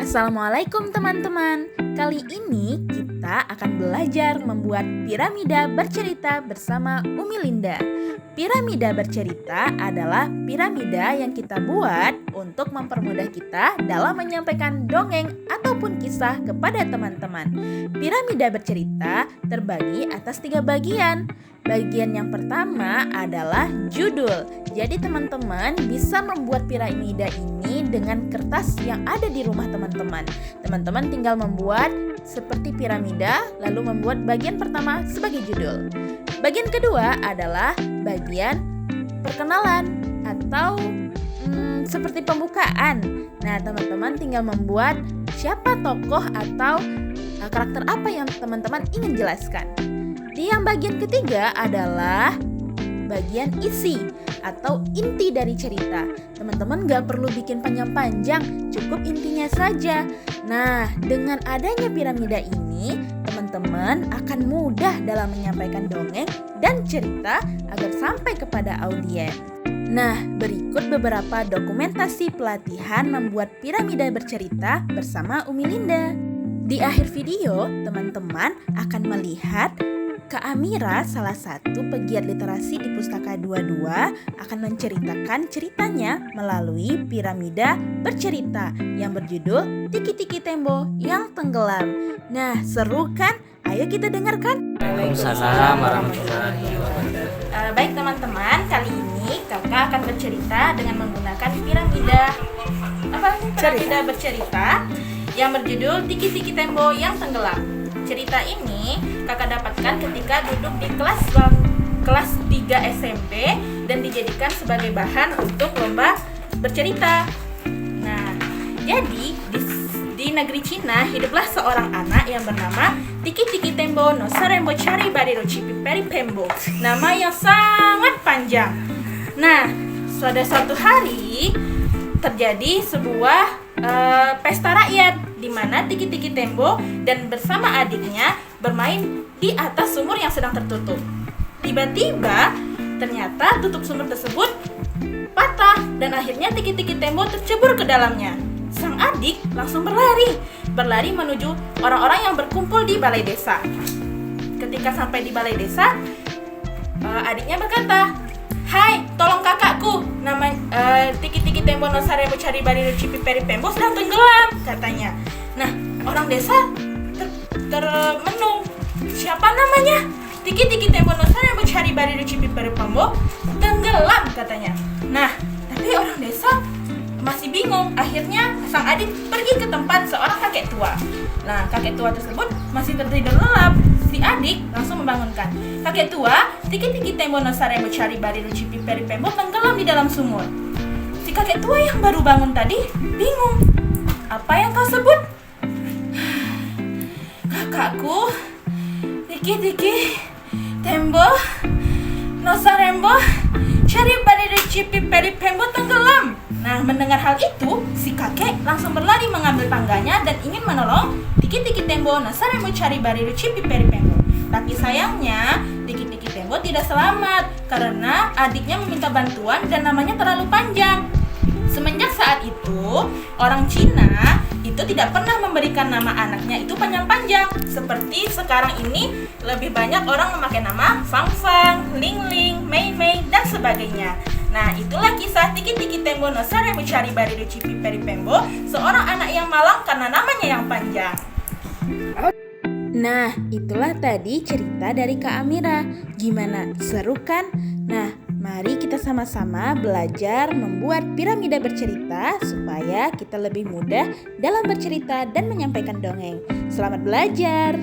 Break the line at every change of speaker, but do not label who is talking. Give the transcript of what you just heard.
Assalamualaikum teman-teman. Kali ini kita akan belajar membuat piramida bercerita bersama Umi Linda. Piramida bercerita adalah piramida yang kita buat untuk mempermudah kita dalam menyampaikan dongeng ataupun kisah kepada teman-teman. Piramida bercerita terbagi atas 3 bagian. Bagian yang pertama adalah judul. Jadi teman-teman bisa membuat piramida ini dengan kertas yang ada di rumah teman-teman. Teman-teman tinggal membuat seperti piramida, lalu membuat bagian pertama sebagai judul. Bagian kedua adalah bagian perkenalan atau seperti pembukaan. Nah, teman-teman tinggal membuat siapa tokoh atau karakter apa yang teman-teman ingin jelaskan. Di yang bagian ketiga adalah bagian isi atau inti dari cerita. Teman-teman gak perlu bikin panjang-panjang, cukup intinya saja. Nah, dengan adanya piramida ini, teman-teman akan mudah dalam menyampaikan dongeng dan cerita agar sampai kepada audiens. Nah, berikut beberapa dokumentasi pelatihan membuat piramida bercerita bersama Umi Linda. Di akhir video, teman-teman akan melihat Kak Amira, salah satu pegiat literasi di Pustaka 22, akan menceritakan ceritanya melalui piramida bercerita yang berjudul Tiki-Tiki Tembo yang Tenggelam. Nah, seru kan? Ayo kita dengarkan.
Waalaikumsalam warahmatullahi wabarakatuh.
Baik teman-teman, kali ini kakak akan bercerita dengan menggunakan piramida bercerita yang berjudul Tiki-Tiki Tembo yang Tenggelam. Cerita ini kakak dapatkan ketika duduk di kelas 3 SMP dan dijadikan sebagai bahan untuk lomba bercerita. Nah, jadi di negeri Cina hiduplah seorang anak yang bernama Tiki-Tiki Tembo no Sarembo Cari Bariru Cipi Peri Pembo. Nama yang sangat panjang. Nah, pada suatu hari terjadi sebuah pesta rakyat di mana Tiki-Tiki Tembo dan bersama adiknya bermain di atas sumur yang sedang tertutup. Tiba-tiba ternyata tutup sumur tersebut patah dan akhirnya Tiki-Tiki Tembo tercebur ke dalamnya. Sang adik langsung berlari menuju orang-orang yang berkumpul di balai desa. Ketika sampai di balai desa, adiknya berkata, "Hai, tolong kakakku, nama Tiki-Tiki Tembo no Sarembo Cari Bariru Cipi Peri Pembo sedang tenggelam," katanya. Nah, orang desa termenung. Siapa namanya? Tiki-Tiki Tembo no Sarembo Cari Bariru Cipi Peri Pembo tenggelam, katanya. Nah, tapi orang desa masih bingung. Akhirnya sang adik pergi ke tempat seorang kakek tua. Nah, kakek tua tersebut masih tertidur lelap. Si adik langsung membangunkan. "Kakek tua, Tiki-Tiki Tembo no Sarembo Cari Bariru Cipi Peri Pembo tenggelam di dalam sumur." Si kakek tua yang baru bangun tadi bingung. "Apa yang kau sebut?" "Kakakku, Tiki-Tiki Tembo no Sarembo Cari Bariru Cipi Peri Pembo tenggelam." Nah, mendengar hal itu, si kakek langsung berlari mengambil tangganya dan ingin menolong Tiki-Tiki Tembo no Sarembo Cari Bariru Cipi Peri Pembo. Tapi sayangnya, Tiki-Tiki Tembo tidak selamat karena adiknya meminta bantuan dan namanya terlalu panjang. Semenjak saat itu, orang Cina itu tidak pernah memberikan nama anaknya itu panjang-panjang. Seperti sekarang ini, lebih banyak orang memakai nama Fang Fang, Ling Ling, Mei Mei, dan sebagainya. Nah, itulah kisah Tiki-Tiki Tembo no Sarembo Cari Bariru Cipi Peri Pembo, seorang anak yang malang karena namanya yang panjang. Nah, itulah tadi cerita dari Kak Amira. Gimana? Seru kan? Nah, mari kita sama-sama belajar membuat piramida bercerita supaya kita lebih mudah dalam bercerita dan menyampaikan dongeng. Selamat belajar!